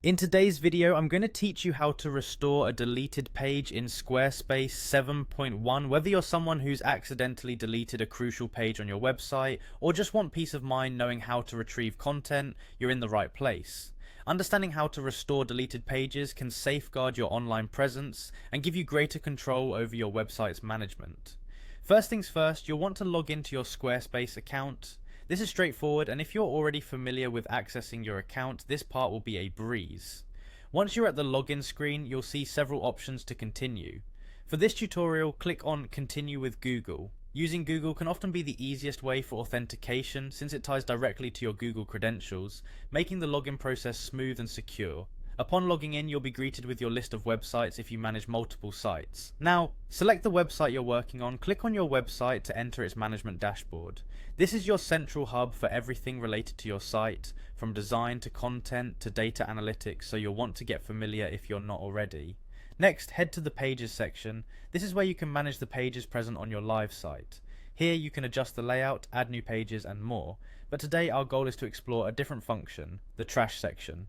In today's video, I'm going to teach you how to restore a deleted page in Squarespace 7.1. Whether you're someone who's accidentally deleted a crucial page on your website, or just want peace of mind knowing how to retrieve content, you're in the right place. Understanding how to restore deleted pages can safeguard your online presence and give you greater control over your website's management. First things first, you'll want to log into your Squarespace account. This is straightforward, and if you're already familiar with accessing your account, this part will be a breeze. Once you're at the login screen, you'll see several options to continue. For this tutorial, click on Continue with Google. Using Google can often be the easiest way for authentication since it ties directly to your Google credentials, making the login process smooth and secure. Upon logging in, you'll be greeted with your list of websites if you manage multiple sites. Now, select the website you're working on, click on your website to enter its management dashboard. This is your central hub for everything related to your site, from design to content to data analytics, so you'll want to get familiar if you're not already. Next, head to the Pages section. This is where you can manage the pages present on your live site. Here you can adjust the layout, add new pages and more. But today our goal is to explore a different function, the Trash section.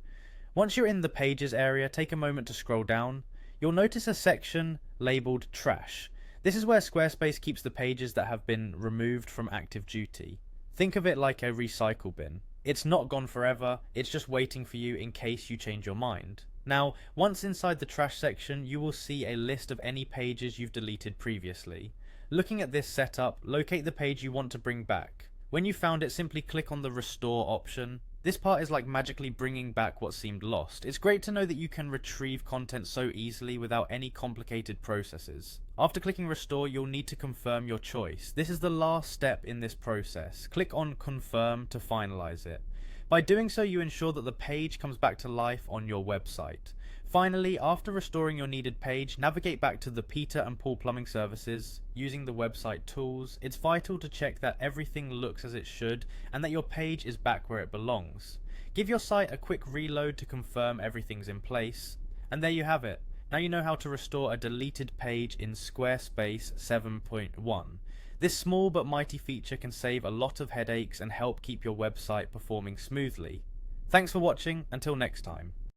Once you're in the Pages area, take a moment to scroll down. You'll notice a section labelled Trash. This is where Squarespace keeps the pages that have been removed from active duty. Think of it like a recycle bin. It's not gone forever, it's just waiting for you in case you change your mind. Now, once inside the Trash section, you will see a list of any pages you've deleted previously. Looking at this setup, locate the page you want to bring back. When you found it, simply click on the Restore option. This part is like magically bringing back what seemed lost. It's great to know that you can retrieve content so easily without any complicated processes. After clicking Restore, you'll need to confirm your choice. This is the last step in this process. Click on Confirm to finalize it. By doing so, you ensure that the page comes back to life on your website. Finally, after restoring your needed page, navigate back to the Peter and Paul Plumbing Services. Using the website tools, it's vital to check that everything looks as it should and that your page is back where it belongs. Give your site a quick reload to confirm everything's in place. And there you have it. Now you know how to restore a deleted page in Squarespace 7.1. This small but mighty feature can save a lot of headaches and help keep your website performing smoothly. Thanks for watching, until next time.